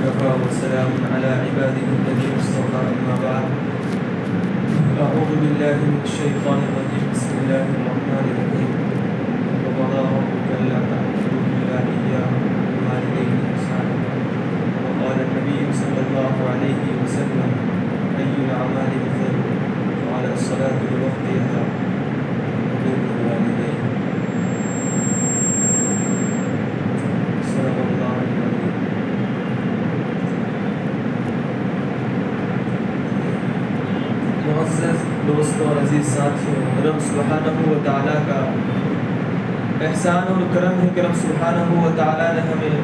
وكفى وسلام على عباده الذين اصطفى أما بعد أعوذ بالله من الشيطان الرجيم بسم الله الرحمن الرحيم وقضى ربك ألا تعبدوا إلا إياه وبالوالدين إحسانا وقال النبي صلى الله عليه وسلم أي الأعمال أفضل قال الصلاة لوقتها وبر الوالدين صدق الله العظيم. معزز دوستوں اور عزیز ساتھیوں، رب سبحانہ و تعالیٰ کا احسان اور کرم ہے کہ رب سبحانہ و تعالیٰ نے ہمیں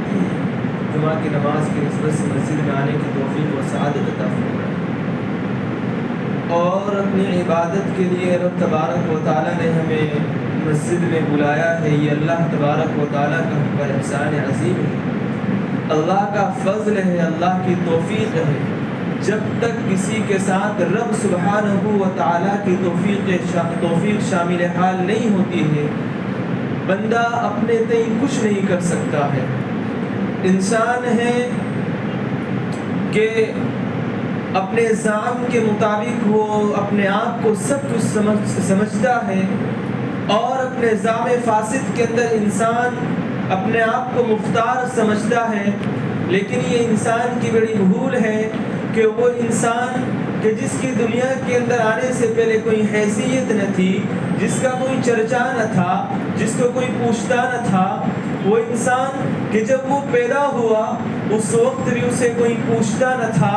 جمعہ کی نماز کی نسبت سے مسجد میں آنے کی توفیق و سعادت عطا فرمائی، اور اپنی عبادت کے لیے رب تبارک و تعالیٰ نے ہمیں مسجد میں بلایا ہے۔ یہ اللہ تبارک و تعالیٰ کا ہم پر احسان عظیم ہے، اللہ کا فضل ہے، اللہ کی توفیق ہے۔ جب تک کسی کے ساتھ رب سبحانہ و تعالیٰ کی توفیق شامل حال نہیں ہوتی ہے، بندہ اپنے تئیں کچھ نہیں کر سکتا ہے۔ انسان ہے کہ اپنے ذہن کے مطابق وہ اپنے آپ کو سب کچھ سمجھتا ہے، اور اپنے ذہن فاسد کے اندر انسان اپنے آپ کو مختار سمجھتا ہے۔ لیکن یہ انسان کی بڑی بھول ہے کہ وہ انسان کہ جس کی دنیا کے اندر آنے سے پہلے کوئی حیثیت نہ تھی، جس کا کوئی چرچا نہ تھا، جس کو کوئی پوچھتا نہ تھا، وہ انسان کہ جب وہ پیدا ہوا اس وقت بھی اسے کوئی پوچھتا نہ تھا۔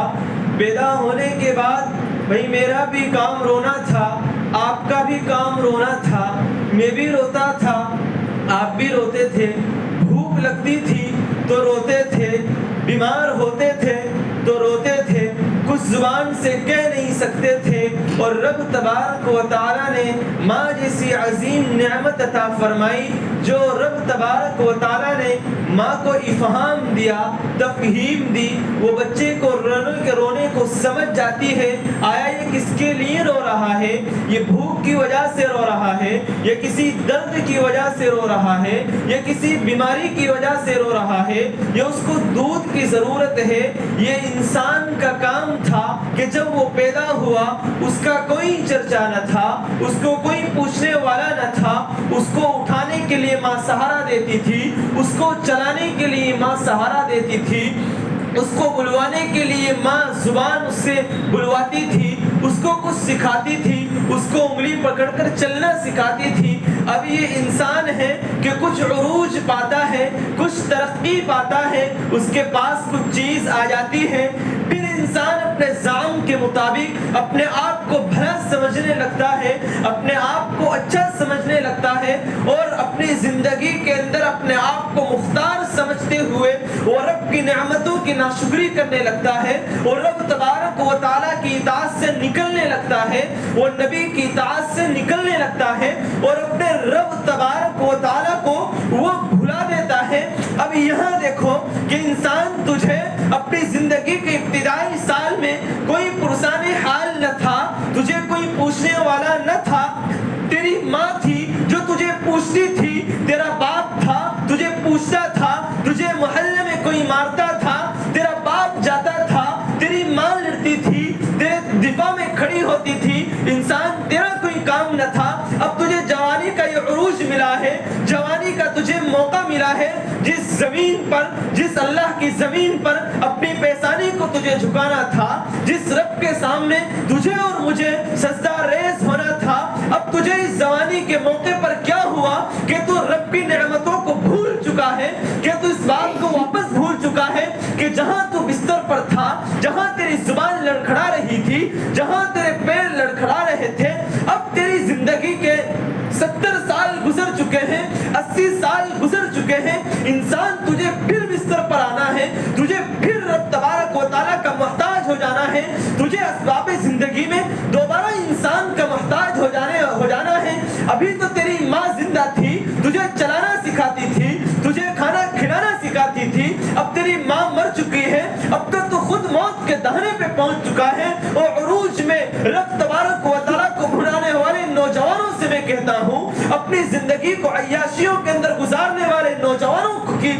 پیدا ہونے کے بعد بھئی میرا بھی کام رونا تھا، آپ کا بھی کام رونا تھا، میں بھی روتا تھا، آپ بھی روتے تھے، بھوک لگتی تھی تو روتے تھے، بیمار ہوتے تھے تو روتے تھے، کچھ زبان سے کہہ نہیں سکتے تھے، اور رب تبارک و تعالیٰ نے ماں جیسی عظیم نعمت عطا فرمائی، جو رب تبارک و تعالیٰ نے ماں کو افہام دیا، تفہیم دی، وہ بچے کو رونے کو سمجھ جاتی ہے۔ آیا یہ کس کے لیے رو رہا ہے؟ یہ بھوک کی وجہ سے رو رہا ہے، یا کسی درد کی وجہ سے رو رہا ہے، یا کسی بیماری کی وجہ سے رو رہا ہے، یا اس کو دودھ کی ضرورت ہے۔ یہ انسان کا کام تھا کہ جب وہ پیدا ہوا اس کا کوئی چرچا نہ تھا، اس کو کوئی پوچھنے والا نہ تھا، اس کو اٹھانے کے لیے ماں سہارا دیتی تھی، اس کو چلانے کے لیے ماں سہارا دیتی تھی، اس کو بلوانے کے لیے ماں زبان اس سے بلواتی تھی، اس کو کچھ سکھاتی تھی، اس کو انگلی پکڑ کر چلنا سکھاتی تھی۔ اب یہ انسان ہے کہ کچھ عروج پاتا ہے، کچھ ترقی پاتا ہے، اس کے پاس کچھ چیز آ جاتی ہے، پھر انسان اپنے ذہن کے مطابق اپنے آپ کو بھلا سمجھنے لگتا ہے، اپنے آپ کو اچھا سمجھنے لگتا ہے، اور اپنی زندگی کے اندر اپنے آپ کو مختار سمجھتے ہوئے وہ رب کی نعمتوں کی ناشکری کرنے لگتا ہے، اور رب تبارک و تعالیٰ کی اطاعت سے نکلنے لگتا ہے، وہ نبی کی اطاعت سے نکلنے لگتا ہے، اور اپنے رب تبارک و تعالیٰ کو وہ بھلا دیتا ہے۔ اب یہاں دیکھو کہ انسان تجھے اپنی زندگی کے ابتدائی سال میں کوئی پرسان حال نہ تھا، تجھے کوئی پوچھنے والا نہ تھا، تیری ماں تھی جو تجھے پوچھتی تھی، تیرا باپ تھا تجھے پوچھتا تھا، تجھے محلے میں کوئی مارتا تھا، تیرا باپ جاتا تھا، تیری ماں لڑتی تھی، تیرے دفاع میں کھڑی ہوتی تھی، انسان تیرا کوئی کام نہ تھا۔ اب تجھے جوانی کا یہ عروج ملا ہے، جوانی کا تجھے موقع ملا ہے، جس زمین پر، جس اللہ کی زمین پر اپنی پیشانی کو تجھے جھکانا تھا، جس رب کے سامنے تجھے اور مجھے سجدہ ریز ہونا تھا، اب تجھے اس جوانی کے موقع پر کیا ہوا کہ تو رب کی نعمتوں کو بھول چکا ہے، کہ تو اس بات کو واپس بھول چکا ہے کہ جہاں تو بستر پر تھا، جہاں تیری زبان لڑکھڑا رہی تھی، جہاں تیرے پیر لڑکھڑا رہے تھے، اب تیری زندگی کے 70 سال گزر چکے ہیں، 80 سال گزر چکے ہیں، انسان تجھے پھر بستر پر آنا ہے، تجھے پھر رب تبارک و تعالیٰ کا محتاج ہو جانا ہے، تجھے اسباب زندگی میں دوبارہ انسان کا محتاج ہو جانا ہے۔ ابھی تو تیری ماں زندہ تھی، تجھے چلانا سکھاتی تھی، تجھے کھانا کھلانا سکھاتی تھی، اب تیری ماں مر چکی ہے، اب تو خود موت کے دہنے پہ پہنچ چکا ہے، اور عروج میں رب تبارک و تعالیٰ کو بھلانے والے نوجوانوں سے میں کہتا ہوں، اپنی زندگی کو عیاشیوں کے اندر گزارنے والے نوجوانوں کے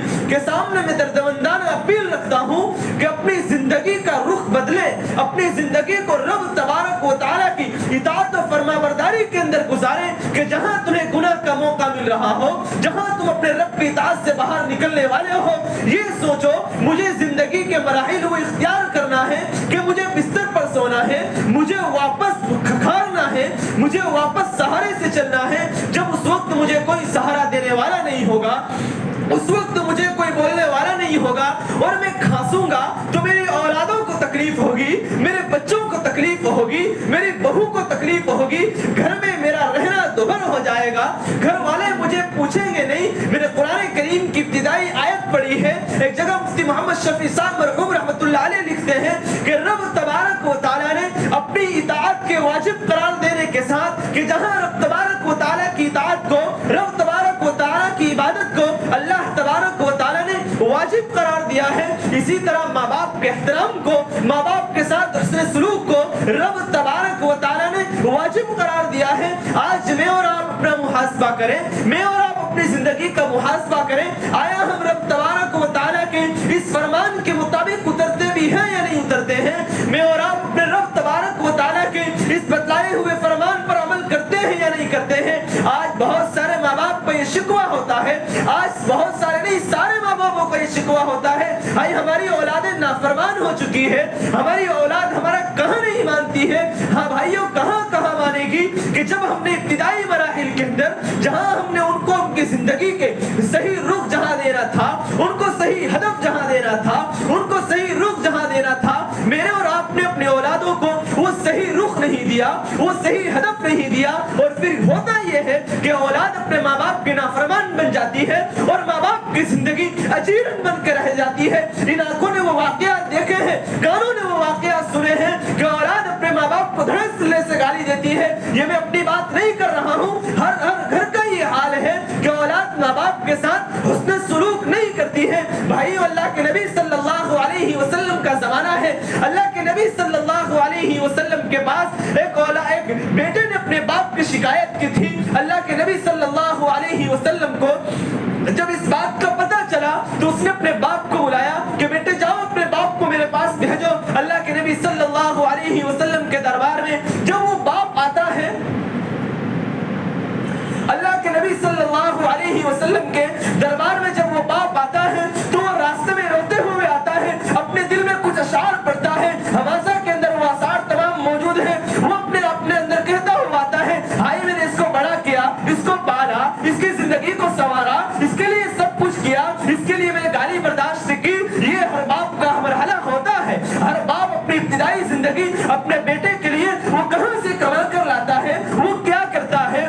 سامنے میں دردمندانہ اپیل رکھتا ہوں کہ اپنی زندگی کا رخ بدلے، اپنی زندگی کو رب تبارک و تعالیٰ کی اطاعت و فرما برداری کے اندر گزارے، کہ جہاں تمہیں گناہ کا موقع مل رہا ہو، جہاں تم اپنے رب کی اطاعت سے باہر نکلنے والے ہو، یہ سوچو مجھے زندگی کے مراحل وہ اختیار کرنا ہے کہ مجھے بستر پر سونا ہے، مجھے واپس کھارنا ہے، مجھے واپس سہارے سے چلنا ہے، جب اس وقت مجھے کوئی سہارا دینے والا نہیں ہوگا، اس وقت مجھے کوئی بولنے والا نہیں ہوگا، اور میں کھانسوں گا تو میری اولادوں کو تکلیف ہوگی، میرے بچوں کو تکلیف ہوگی، میری بہو کو تکلیف ہوگی، گھر میں میرا رہنا دوبھر ہو جائے گا، گھر والے مجھے پوچھیں گے نہیں۔ میں نے قرآن کریم کی ابتدائی آیت پڑھی ہے، ایک جگہ مفتی محمد شفیع صاحب مرحوم رحمۃ اللہ علیہ لکھتے ہیں کہ رب تبارک و تعالیٰ نے اپنی اطاعت کے واجب قرار دینے کے ساتھ، کہ جہاں رب تبارک و تعالیٰ کی اطاعت کو، رب تبارک و تعالیٰ کی عبادت کو اللہ تبارک و تعالیٰ نے واجب قرار دیا ہے، اسی طرح ماں باپ کے احترام کو، ماں باپ کے ساتھ حسن سلوک کو رب تبارک و تعالیٰ نے واجب قرار دیا ہے۔ آج میں اور آپ اپنا محاسبہ کریں، میں اور آپ اپنی زندگی کا محاسبہ کریں، آیا ہم رب تبارک و تعالیٰ کے اس فرمان کے مطابق اترتے بھی ہیں یا نہیں اترتے ہیں؟ میں اور آپ اپنے رب تبارک و تعالیٰ کے اس بتلائے ہوئے فرمان پر عمل کرتے ہیں یا نہیں کرتے ہیں؟ آج بہت سارے ماں باپ کو یہ شکوہ ہوتا ہے، آج بہت سارے نہیں سارے ماں باپوں کو یہ شکوہ ہوتا ہے، آئی ہماری اولادیں نافرمان ہو چکی ہے، ہماری اولاد ہمارا کہاں نہیں مانتی ہے۔ ہاں بھائیوں، کہاں مانے گی کہ جب ہم نے ابتدائی مراحل کے اندر، جہاں ہم نے ان کو ان کی زندگی کے صحیح رخ جہاں دینا تھا، ان کو صحیح ہدف جہاں دینا تھا، ان کو صحیح رخ جہاں دینا تھا، میرے اور آپ نے اپنے اولادوں کو وہ صحیح رخ نہیں دیا، وہ صحیح ہدف نہیں دیا، اور پھر ہوتا یہ ہے کہ اولاد اپنے ماں باپ کے نافرمان بن جاتی ہے، اور ماں باپ کی زندگی اجیرن بن کے رہ جاتی ہے۔ ان آنکھوں نے وہ واقعات دیکھے ہیں، کانوں نے وہ واقعات سنے ہیں کہ اولاد اپنے ماں باپ کو دھڑے سے گالی دیتی ہے۔ یہ میں اپنی بات نہیں کر رہا ہوں، ہر گھر کا یہ حال ہے کہ اولاد ماں باپ کے ساتھ حسن سلوک نہیں کرتی ہے۔ بھائیو، اللہ کے نبی صلی اللہ علیہ وسلم کا زمانہ ہے، اللہ کے نبی صلی اللہ علیہ وسلم کے پاس ایک بیٹے نے اپنے باپ کی شکایت کی تھی۔ اللہ کے نبی صلی اللہ علیہ وسلم کو جب اس بات کا پتہ چلا تو اس نے اپنے باپ کو بلایا کہ بیٹے جاؤ اپنے باپ کو میرے پاس بھیجو۔ اللہ کے نبی صلی اللہ علیہ وسلم کے دربار میں جب وہ باپ آتا ہے، اللہ کے نبی صلی اللہ علیہ وسلم کے دربار میں جب وہ باپ آتا ہے تو وہ راستے میں روتے ہوئے آتا ہے، اپنے دل میں کچھ اشعار پڑھتا ہے، حواسہ کے اندر وہ اشعار تمام موجود ہیں، وہ اپنے اندر کہتا ہوا آتا ہے، بھائی میں نے اس کو بڑا کیا، اس کو پالا، اس کی زندگی کو سنوارا، اس کے لیے سب کچھ کیا، اس کے لیے میں نے گالی برداشت کی۔ یہ ہر باپ کا مرحلہ ہوتا ہے، ہر باپ اپنی ابتدائی زندگی اپنے بیٹے کے لیے وہ کہاں سے کما کر لاتا ہے، وہ کیا کرتا ہے،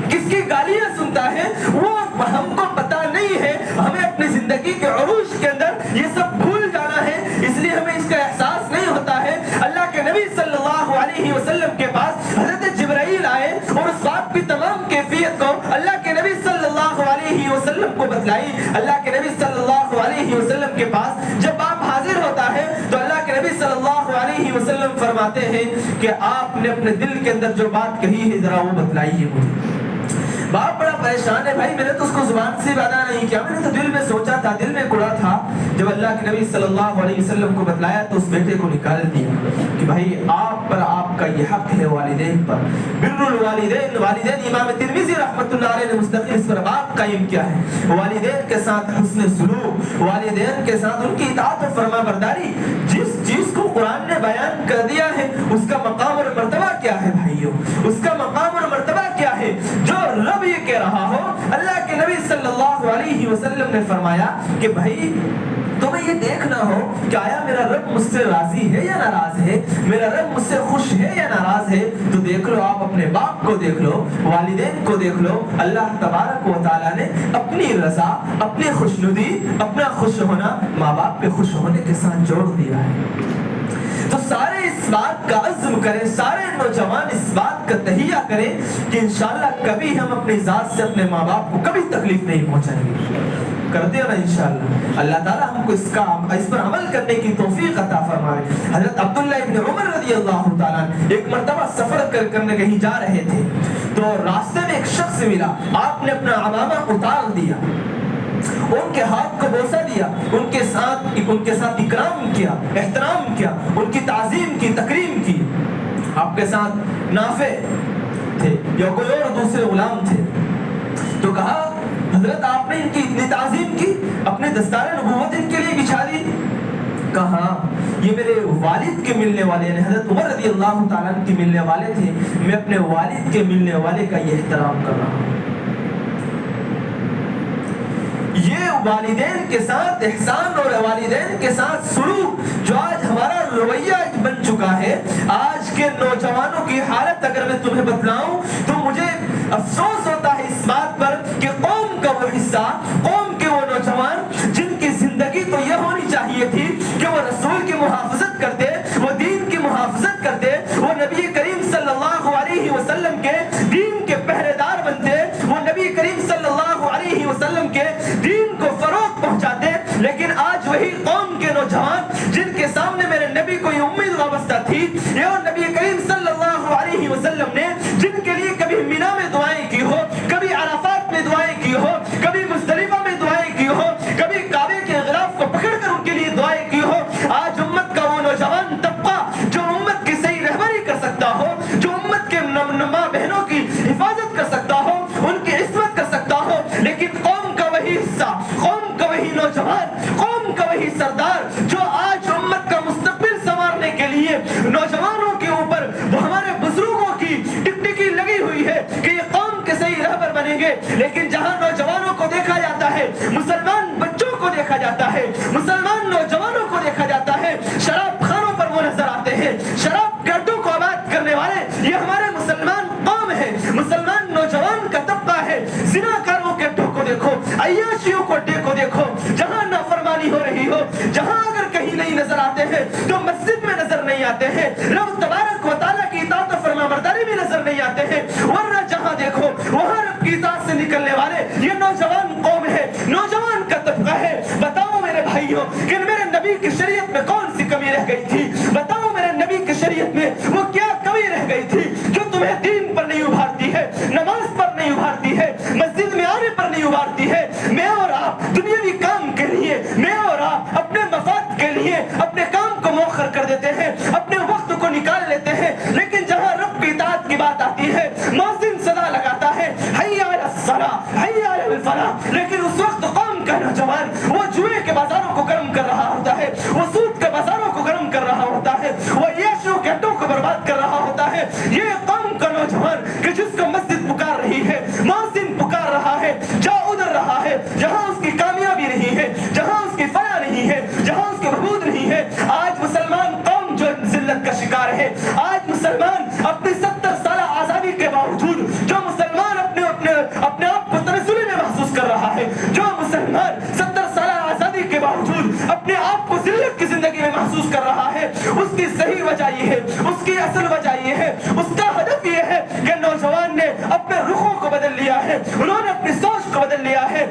کس کی گالیاں سنتا ہے، وہ ہم کو پتا نہیں ہے۔ ہمیں اپنی زندگی کے عروج کے اندر یہ سب بھول جانا ہے، اس لیے ہمیں اس کا احساس نہیں ہوتا ہے۔ اللہ کے نبی صلی اللہ علیہ وسلم کے پاس حضرت جبرائیل آئے اور اس باپ کی تمام کیفیت کو اللہ کے نبی صلی اللہ علیہ وسلم کو بتلائی۔ اللہ کے نبی صلی اللہ علیہ وسلم کے پاس جب باپ حاضر ہوتا ہے تو اللہ کے نبی صلی اللہ علیہ وسلم فرماتے ہیں کہ آپ نے اپنے دل کے اندر جو بات کہی ہے ذرا وہ بتلائیے مجھے۔ باپ بڑا پریشان ہے، بھائی میں نے تو اس کو زبان سے ادا نہیں کیا، میں نے تو دل میں سوچا تھا، دل میں کڑا تھا۔ جب اللہ کے نبی صلی اللہ علیہ وسلم کو بتلایا تو اس بیٹے کو نکال دیا کہ بھائی آپ پر آپ کا یہ حق ہے، والدین پر بر الوالدین۔ والدین امام ترمذی رحمۃ اللہ علیہ نے مستقل اس پر باب قائم کیا ہے، والدین کے ساتھ حسن سلوک، والدین کے ساتھ ان کی اطاعت و فرما برداری۔ جس چیز کو قرآن نے بیان کر دیا ہے اس کا مقام اور مرتبہ کیا ہے بھائیو، اس کا مقام اور مرتبہ کیا ہے؟ جو رب یہ کہہ رہا ہو، اللہ کے نبی صلی اللہ علیہ وسلم نے فرمایا کہ بھائی تمہیں یہ دیکھنا ہو کہ آیا میرا رب مجھ سے راضی ہے یا ناراض ہے، میرا رب مجھ سے خوش ہے یا ناراض ہے، تو دیکھ لو، آپ اپنے باپ کو دیکھ لو، والدین کو دیکھ لو۔ اللہ تبارک و تعالیٰ نے اپنی رضا، اپنی خوشنودی، اپنا خوش ہونا ماں باپ کے خوش ہونے کے ساتھ جوڑ دیا ہے۔ تو سارے اس بات کا عزم کریں، سارے نوجوان اس بات کا تہیہ کریں کہ انشاءاللہ کبھی ہم اپنی ذات سے اپنے ماں باپ کو کبھی تکلیف نہیں پہنچائیں گے۔ کرتے ہیں نا انشاءاللہ۔ اللہ تعالیٰ ہم کو اس پر عمل کرنے کی توفیق عطا فرمائے۔ حضرت عبداللہ ابن عمر رضی اللہ تعالیٰ ایک مرتبہ سفر کرنے کہیں جا رہے تھے تو راستے میں ایک شخص ملا، آپ نے اپنا عمامہ اتار دیا ان کے ہاتھ کو بوسہ دیا، ان کے ساتھ اکرام کیا، احترام کیا، ان کی تعظیم کی، تکریم کی۔ آپ کے ساتھ نافع تھے یا کوئی اور دوسرے غلام تھے، تو کہا حضرت آپ نے ان کی اتنی تعظیم کی، اپنے دستار نبوت ان کے لیے بچھا دی؟ کہا یہ میرے والد کے ملنے والے، یعنی حضرت عمر رضی اللہ تعالیٰ عنہ کے ملنے والے تھے، میں اپنے والد کے ملنے والے کا یہ احترام کر رہا ہوں۔ یہ والدین کے ساتھ احسان اور والدین کے ساتھ سلوک جو آج ہمارا رویہ بن چکا ہے، آج کے نوجوانوں کی حالت اگر میں تمہیں بتلاؤں تو مجھے افسوس ہوتا ہے اس بات پر کہ قوم کا وہ حصہ، قوم کے وہ نوجوان جن کی زندگی تو یہ ہونی چاہیے تھی کہ وہ رسول کی محافظت کرتے، وہ دین کی محافظت کرتے، وہ نبی کریم صلی اللہ علیہ وسلم کے دین کے پہرے دار بنتے، وہ نبی کریم صلی اللہ علیہ وسلم کے دین کو فروغ پہنچاتے، لیکن آج وہی قوم کے نوجوان جن کے سامنے میرے نبی کو یہ امید وابستہ تھی، یہ نبی کریم صلی اللہ علیہ وسلم نے جن کے لیے کبھی مینا میں دعائیں کی ہو، کبھی عرفات میں دعائیں کی ہو، کبھی مزدلفہ میں دعائیں کی ہو، کبھی کعبے کے غلاف کو پکڑ کر ان کے لیے دعائیں کی ہو، آج امت کا وہ نوجوان طبقہ جو امت کی صحیح رہبری کر سکتا ہو، جو امت کے ماں بہنوں کی حفاظت کر سکتا ہو، ان کی عصمت کر سکتا ہو، لیکن قوم کا وہی حصہ، قوم کا وہی نوجوان، قوم کا وہی سردار جو آج امت کا مستقبل سنوارنے کے لیے نوجوانوں کے اوپر وہ ہمارے بزرگوں کی ٹکٹکی لگی ہوئی ہے کہ یہ قوم کے صحیح رہبر بنیں گے، لیکن جہاں نوجوانوں کو دیکھا جاتا ہے، مسلمان بچوں کو دیکھا جاتا ہے، مسلمان نوجوانوں کو دیکھا جاتا ہے، شراب خانوں پر وہ نظر آتے ہیں، شراب کے اڈوں کو آباد کرنے والے یہ ہمارے مسلمان قوم ہے، مسلمان نوجوان کا طبقہ ہے۔ زنا کاروں کے اڈوں کو دیکھو، عیاشیوں کو اڈے کو دیکھو، جہاں نافرمانی ہو رہی ہو، جہاں اگر کہیں نہیں نظر آتے ہیں تو مسجد میں نظر نہیں آتے ہیں، رب تبارک و تعالیٰ کی اطاعت و فرمانبرداری میں نظر نہیں آتے ہیں، ورنہ جہاں دیکھو وہاں رب کی اطاعت سے نکلنے والے یہ نوجوان قوم ہے، نوجوان کا طبقہ ہے۔ بتاؤ میرے بھائیوں کہ میرے نبی کی شریعت میں کون سی کمی رہ گئی تھی؟ بتاؤ میرے نبی کی شریعت میں وہ کیا کمی رہ گئی تھی جو تمہیں دین پر نہیں ابھارتی ہے، نماز پر نہیں ابھارتی ہے، مسجد میں آنے پر نہیں ابھارتی ہے؟ میں اور آپ دنیاوی کام کے لیے، میں اور آپ اپنے مفاد کے لیے اپنے کام کو مؤخر کر دیتے ہیں، اپنے وقت کو نکال لیتے ہیں، لیکن جہاں رب کی اطاعت کی بات آتی ہے مؤذن صدا لگاتا ہے حی علی الصلاۃ حی علی الفلاح، لیکن اس وقت قوم کا نوجوان وہ جوئے کے بازاروں کو گرم کر رہا ہوتا ہے، وہ سود کے بازاروں کو گرم کر رہا ہوتا ہے، وہ عیاشیوں کے اڈوں کو برباد کر رہا ہوتا ہے۔ یہ قوم کا نوجوان کہ جس کو مسجد پکار رہی ہے، مؤذن پکار رہا ہے، جا ادھر رہا ہے، جہاں اس کی کامیابی نہیں ہے، جہاں اس کی فلاح نہیں ہے، جہاں اس کی بہبود نہیں ہے۔ آج مسلمان قوم جو ذلت کا شکار ہے، آج مسلمان اپنی 70 سالہ آزادی کے باوجود، جو مسلمان اپنے آپ کو تنزلی میں محسوس کر رہا ہے، جو مسلمان 70 سالہ آزادی کے باوجود اپنے آپ کو ذلت کی زندگی میں محسوس کر رہا ہے، اس کی صحیح وجہ یہ ہے، اس کی اصل وجہ یہ ہے، اس کا ہدف یہ ہے کہ نوجوان نے اپنے رخوں کو بدل لیا ہے، انہوں نے اپنی سوچ کو بدل لیا ہے۔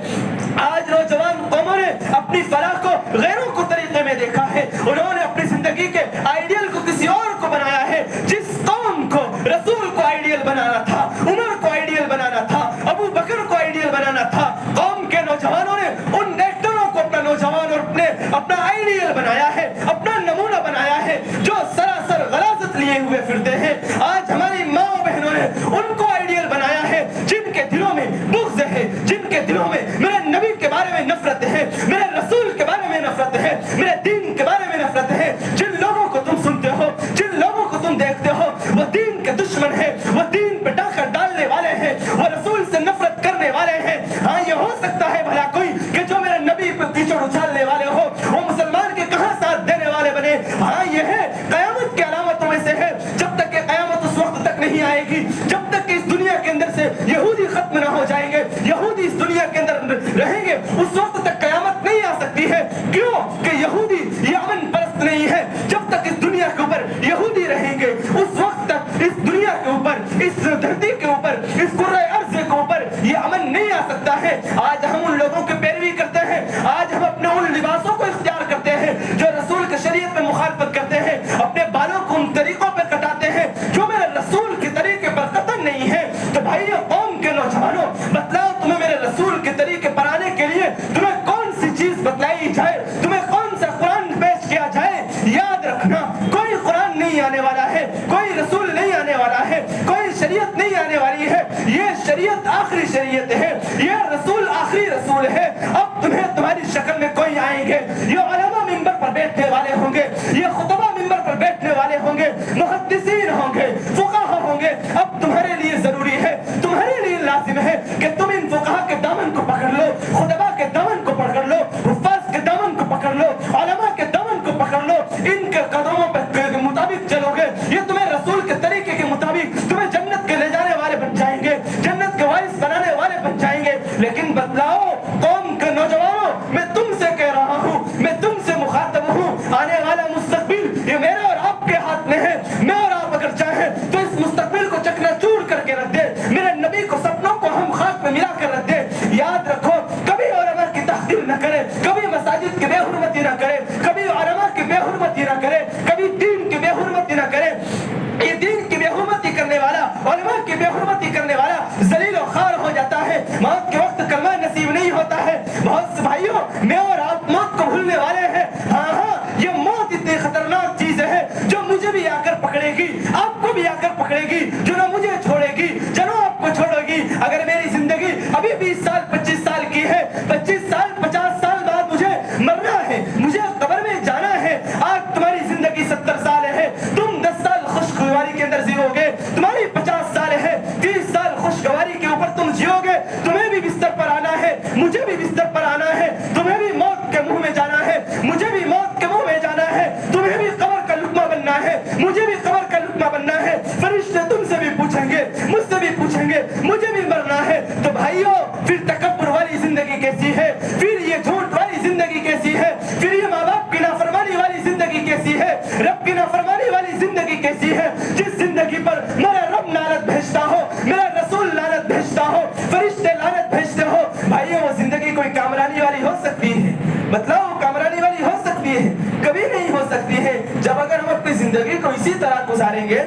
آج نوجوان قوموں نے اپنی فلاح کو غیروں کو طریقے میں دیکھا ہے، انہوں نے اپنی زندگی کے آئیڈیل کو کسی اور کو بنایا ہے۔ جس قوم کو رسول کو آئیڈیل بنانا تھا، عمر کو آئیڈیل بنانا تھا، ابو بکر کو آئیڈیل بنانا تھا، قوم کے نوجوانوں نے ان ایکٹروں کو اپنا نوجوان اور اپنا آئیڈیل بنایا ہے، اپنا نمونہ بنایا ہے، جو سراسر غلاظت لیے ہوئے پھرتے ہیں۔ آج ہماری ماں بہنوں نے ان کو آئیڈیل بنایا ہے جن کے دلوں میں بغض ہے، جن کے دلوں میں میرے نبی کے بارے میں نفرت ہے، میرے رسول کے بارے میں نفرت ہے، میرے دین کے بارے میں نفرت ہے۔ جن لوگوں کو تم سنتے ہو، جن لوگوں کو تم دیکھتے ہو، وہ دین کے دشمن ہے، وہ دین پہ ڈاکہ ڈالنے والے ہیں، وہ رسول سے نفرت کرنے والے ہیں۔ ہاں یہ ہو سکتا ہے بھلا کوئی کہ جو میرے نبی پہ کیچڑ اچھالنے والے ہو وہ مسلمان کے کہاں ساتھ دینے والے بنے۔ ہاں یہ ہے قیامت کی علامتوں میں سے ہے، جب تک کہ قیامت اس وقت تک نہیں آئے گی، جب تک کہ اس دنیا کے اندر سے یہودی ختم نہ ہو جائیں گے، یہودی اس دنیا کے اندر رہیں گے، اس وقت تک قیامت نہیں آ سکتی ہے۔ کیوں کہ یہودی یہ امن پرست نہیں ہے۔ جب تک اس دنیا کے اوپر یہودی رہیں گے اس وقت تک اس دنیا کے اوپر، اس دھرتی کے اوپر، اس کرۂ ارض کے اوپر یہ امن نہیں آ سکتا ہے۔ آج ہم ان لوگوں کی پیروی کرتے ہیں، آج ہم اپنے ان لباسوں کو اختیار کرتے ہیں جو رسول کی شریعت میں مخالفت کرتے ہیں، اپنے بالوں کو ان طریقوں پہ کٹاتے ہیں جو میرے رسول کے طریقے پر قطعاً نہیں ہے۔ تو بھائی قوم کے نوجوانوں بتلاؤ، تمہیں میرے رسول کے طریقے پر آنے کے لیے تمہیں تمہیں کون سا قرآن پیش کیا جائے، یاد رکھنا کوئی قرآن نہیں آنے والا ہے، کوئی رسول نہیں آنے والا ہے، کوئی شریعت نہیں آنے والی ہے، یہ شریعت آخری شریعت ہے، یہ رسول آخری رسول ہے۔ اب تمہیں تمہاری شکل میں کوئی آئیں گے، یہ علماء ممبر پر بیٹھنے والے ہوں گے، یہ خطبہ ممبر پر بیٹھنے والے ہوں گے، محدثین ہوں گے، فقہا ہوں گے۔ اب تمہارے لیے ضروری ہے، تمہارے لیے لازم ہے کہ تم ان فقہا کے دامن کو پکڑ لو، خطبہ کے دامن کو پکڑ لو، حفاظ کے دامن کو پکڑ لو، علماء کے دامن کو پکڑ لو، ان کے قدموں کے مطابق چلو گے، یہ تمہیں رسول کے طریقے کے مطابق تمہیں جنت کے لے جانے والے بن جائیں گے، جنت کے وارث بنانے والے بن جائیں گے۔ لیکن بتلاؤ قوم کے نوجوانوں، میں تم سے کہہ رہا ہوں، میں تم سے مخاطب ہوں، آنے والا مستقبل یہ میرے اور آپ کے ہاتھ میں ہے۔ میں اور آپ اگر چاہیں تو اس مستقبل کو چکنا چور کر کے رکھ دے، میرے نبی کو سپنوں کو ہم خاک میں ملا کر رکھ دے۔ یاد رکھو کبھی علماء کی تحقیر نہ کرے، کبھی مساجد کی بے حرمتی نہ کرے، کبھی علماء کی بے حرمتی نہ کرے، کبھی دین کی بے حرمتی نہ کرے۔ یہ دین کی بے حرمتی کرنے والا، علماء کی بے حرمتی کرنے والا ذلیل و خوار ہو جاتا ہے، موت کے وقت کلمہ نصیب نہیں ہوتا ہے۔ بہت سے بھائیوں، میں اور آپ موت کو بھولنے والے ہیں۔ ہاں یہ موت اتنی خطرناک چیز ہے جو مجھے بھی آ کر پکڑے گی، آپ کو بھی آ کر پکڑے گی، جو نہ مجھے چھوڑے گی جنو آپ کو چھوڑے گی۔ اگر میری زندگی ابھی 20 سال 25 سال کی ہے، 25 سال 50 سال بعد مجھے مرنا ہے، مجھے قبر میں جانا ہے۔ آج تمہاری زندگی 70 سال ہے، تم 10 سال خوشگواری کے اندر جیو گے، تمہاری 50 سال ہے، 30 سال خوشگواری کے اوپر تم جیو گے۔ تمہیں بھی بستر پر آنا ہے، مجھے بھی بستر پر آنا ہے، تمہیں بھی موت کے منہ میں جانا ہے، مجھے بھی موت کے منہ میں جانا ہے، تمہیں بھی قبر کا لقمہ بننا ہے، مجھے بھی قبر کا لقمہ بننا ہے۔ فرشتے تم سے بھی پوچھیں گے، مجھ سے بھی پوچھیں گے، مجھے بھی مرنا ہے۔ تو بھائیو پھر تکبر والی زندگی کیسی ہے، پھر یہ جھوٹ والی زندگی کیسی ہے، پھر یہ ماں باپ کی نافرمانی والی زندگی کیسی ہے، رب کی نافرمانی والی زندگی کیسی ہے، جس زندگی پر میرا رب لعنت بھیجتا ہو، میرا رسول لعنت بھیجتا ہو، فرشتے لعنت بھیجتے ہو۔ بھائیو وہ زندگی کوئی کامرانی والی ہو سکتی ہے؟ مطلب کامرانی والی ہو سکتی ہے؟ کبھی نہیں ہو سکتی ہے۔ جب اگر ہم اپنی زندگی کو اسی طرح گزاریں گے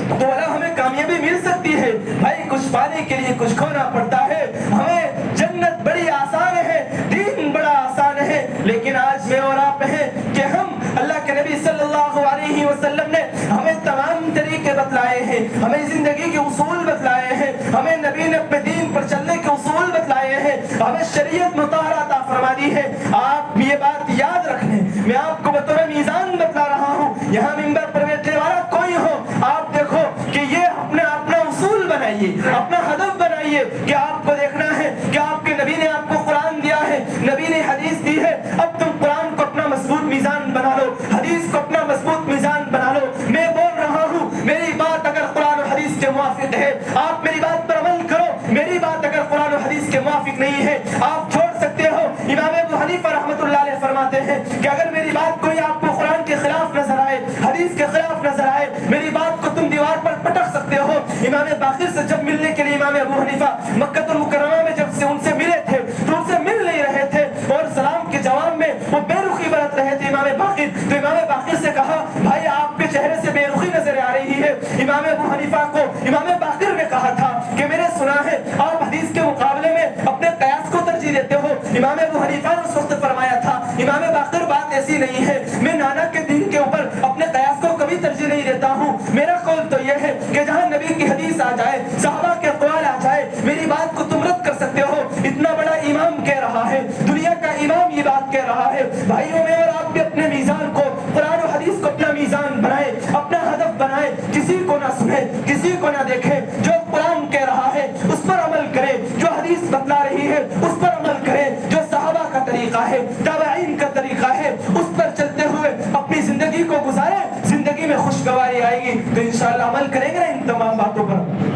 تو والا ہمیں کامیابی مل سکتی ہے۔ بھائی کچھ پانے کے لیے کچھ کھونا پڑتا ہے۔ ہمیں جنت بڑی آسان ہے، دین بڑا آسان ہے، لیکن آج میں اور آپ ہیں کہ ہم اللہ کے نبی صلی اللہ علیہ وسلم نے ہمیں تمام طریقے بتلائے ہیں، ہمیں زندگی کے اصول بتلائے ہیں، ہمیں نبی نے اپنے دین پر چلنے کے اصول بتلائے ہیں، ہمیں شریعت مطالعہ عطا فرما دی ہے۔ آپ یہ بات یاد رکھ لیں، میں آپ کو بطور میزان بتلا رہا ہوں، یہاں ممبر پر بیٹھنے والا کوئی ہو، آپ دیکھو کہ یہ اپنا اصول بنائیے، اپنا ہدف بنائیے کہ آپ کو دیکھنا ہے کہ آپ کے نبی نے آپ کو قرآن دیا ہے، نبی نے حدیث دی ہے، اب تم قرآن کو اپنا مضبوط میزان بنا لو، حدیث کو اپنا مضبوط میزان بنا لو۔ میں بول رہا ہوں میری بات اگر قرآن و حدیث کے موافق ہے آپ میری بات پر عمل کرو، میری بات اگر قرآن و حدیث کے موافق نہیں ہے آپ چھوڑ سکتے ہو۔ امام ابو حنیفہ رحمۃ اللہ علیہ فرماتے ہیں کہ اگر میری بات کوئی آپ کو قرآن کے خلاف نظر آئے، حدیث کے خلاف نظر آئے، میری بات کو تم دیوار پر پٹک سکتے ہو۔ امام باقر سے جب ملنے کے لیے امام ابو حنیفہ مکہ المکرمہ میں جب سے ان سے ملے تھے تو ان سے مل نہیں رہے تھے اور سلام کے جواب میں وہ بے رخی برت رہے تھے امام باقر، تو امام باقر سے کہا بھائی آپ کے چہرے سے بے رخی نظر آ رہی ہے۔ امام ابو حنیفہ کو امام باقر نے کہا تھا کہ میں نے سنا ہے آپ حدیث کے مقابلے میں اپنے قیاس کو ترجیح دیتے ہو۔ امام ابو حنیفہ نے اس وقت فرمایا تھا امام باقر بات ایسی نہیں ہے، میں نانا کے دین کے اوپر اپنے قیاس کو کبھی ترجیح نہیں دیتا ہوں، میرا قول تو یہ ہے کہ جہاں نبی کی حدیث آ جائے، صحابہ کے اقوال آ جائے، میری بات کو تم رد کر سکتے ہو۔ اتنا بڑا امام کہہ رہا ہے، دنیا کا امام یہ بات کہہ رہا ہے۔ بھائیوں میں اور آپ بھی اپنے میزان کو، قرآن و حدیث کو اپنا میزان بنائے، اپنا ہدف بنائے، کسی کو نہ سنے، کسی کو نہ دیکھے، جو قرآن کہہ رہا ہے اس پر عمل کرے، جو حدیث بتلا رہی ہے اس پر عمل کرے، جو صحابہ کا طریقہ ہے، تابعین کا طریقہ ہے، اس پر چلتے ہوئے اپنی زندگی کو گزارے، زندگی میں خوشگواری آئے گی۔ تو انشاءاللہ عمل کریں گے نا ان تمام باتوں پر۔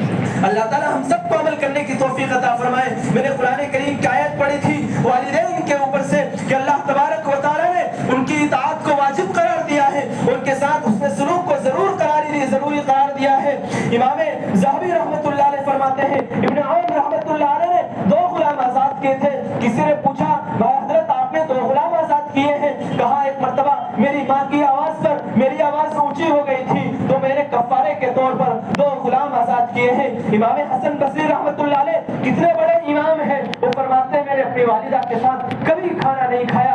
اللہ تعالیٰ ہم سب کو عمل کرنے کی توفیق عطا فرمائے۔ میں نے قرآن کریم کی آیت پڑھی تھی والدین کے اوپر سے کہ اللہ تبارک و تعالیٰ نے ان کی اطاعت کو واجب قرار دیا ہے، ان کے ساتھ حسن سلوک کو ضروری قرار دیا ہے۔ امام ذہبی رحمۃ اللہ علیہ فرماتے ہیں ابن عون رحمۃ اللہ علیہ نے 2 غلام آزاد کیے تھے۔ کسی نے پوچھا بھائی حضرت آپ نے 2 غلام آزاد کیے ہیں؟ کہا ایک مرتبہ میری ماں کی آواز پر میری آواز اونچی ہو گئی تھی تو میں نے کفارے کے طور پر 2 غلام آزاد کیے ہیں۔ امام حسن بصری رحمۃ اللہ علیہ کتنے بڑے امام ہیں، وہ فرماتے ہیں میں نے اپنی والدہ کے ساتھ کبھی کھانا نہیں کھایا۔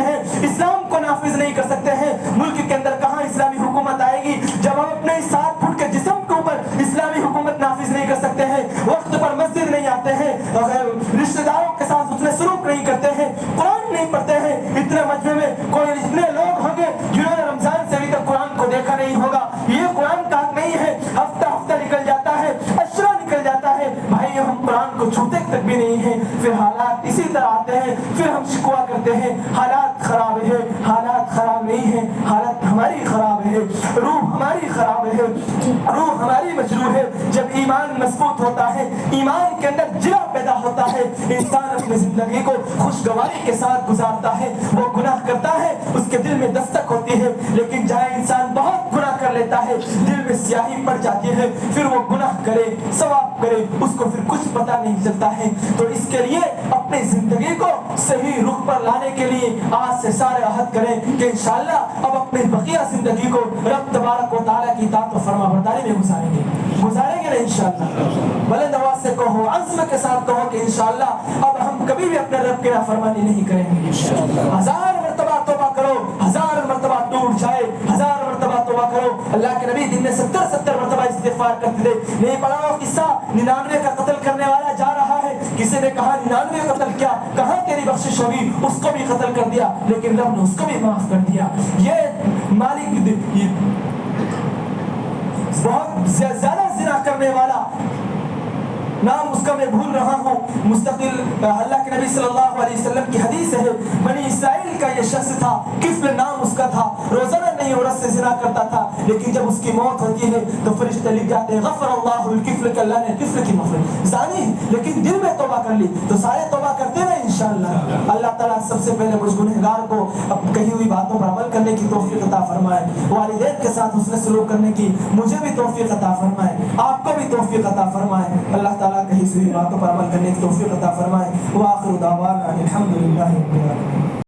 ہیں, اسلام کو نافذ نہیں کر سکتے ہیں. ملک کے اندر کہاں اسلامی حکومت آئے گی جب ہم اپنے 7 فٹ کے جسم کے اوپر اسلامی حکومت نافذ نہیں کر سکتے ہیں, وقت پر مسجد نہیں آتے ہیں, رشتہ داروں کے ساتھ اتنے سلوک نہیں کرتے ہیں, قرآن نہیں پڑھتے ہیں. اتنے مجمع میں کوئی اتنے لوگ ہوں گے جنہوں نے رمضان سے ابھی تک قرآن کو دیکھا نہیں ہوگا. یہ قرآن کا حق نہیں ہے. ہفتہ نکل جاتا ہے, اشرا نکل جاتا ہے, بھائی ہم قرآن کو چھوتے تک بھی نہیں ہیں. پھر حالات اسی طرح آتے ہیں, پھر ہم شکوا کرتے ہیں حالات خراب ہے. حالات خراب نہیں ہے, حالت ہماری خراب ہے, روح ہماری خراب ہے, روح ہماری مجروح ہے. جب ایمان مضبوط ہوتا ہے, ایمان کے اندر جلا پیدا ہوتا ہے, انسان اپنی زندگی کو خوشگواری کے ساتھ گزارتا ہے. وہ گناہ کرتا ہے, اس کے دل میں دستک ہوتی ہے, لیکن جہاں انسان بہت گناہ کر لیتا ہے, دل میں سیاہی پڑ جاتی ہے, پھر وہ گناہ کرے ثواب کرے اس کو پھر کچھ پتہ نہیں چلتا ہے. تو اس کے لیے اپنی زندگی کو صحیح رخ پر لانے کے لیے آج سے سارے عہد کریں کہ انشاءاللہ اب اپنی بقیہ زندگی کو رب تبارک و تعالیٰ کی اطاعت و فرما برداری میں گزاریں گے نا انشاءاللہ. بلند آواز سے کہو, عزم کے ساتھ کہو کہ انشاءاللہ اب ہم کبھی بھی اپنے رب کی نافرمانی نہیں کریں گے. 1000 مرتبہ توبہ کرو, 1000 مرتبہ ٹوٹ جائے, 1000 مرتبہ توبہ کرو. اللہ کے نبی دن میں 70 مرتبہ استغفار کرتے تھے. نہیں پڑھا وہ قصہ 99 کا قتل کرنے والا جا رہا ہے, کسی نے کہا 99 قتل کیا, کہاں تیری بخشش ہوگی, اس کو بھی قتل کر دیا, لیکن رب نے اس کو بھی معاف کر دیا. یہ مالک بہت زیادہ زنا کرنے والا, نام اس کا میں بھول رہا ہوں, مستقل اللہ کے نبی صلی اللہ علیہ وسلم کی حدیث ہے, بنی اسرائیل کا یہ شخص تھا, کفل نام اس کا تھا, روزانہ نہیں عورت سے زنا کرتا تھا, لیکن جب اس کی موت ہوتی ہے تو فرشتے لکھ جاتے ہیں غفر اللہ الکفل, کہ اللہ نے کفل کی مغفرت. زانی لیکن دل میں توبہ کر لی, تو سارے توبہ کرتے ہیں انشاءاللہ. اللہ تعالیٰ سب سے پہلے مجھ گنہگار کو اب کہی ہوئی باتوں پر عمل کرنے کی توفیق عطا فرمائے, والدین کے ساتھ حسن سلوک کرنے کی مجھے بھی توفیق عطا فرمائے, آپ کو بھی توفیق عطا فرمائے. اللہ تعالیٰ کہیں سے باتوں پر عمل کرنے کی توفیق عطا فرمائے. وآخر دعوانا الحمدللہ رب العالمین.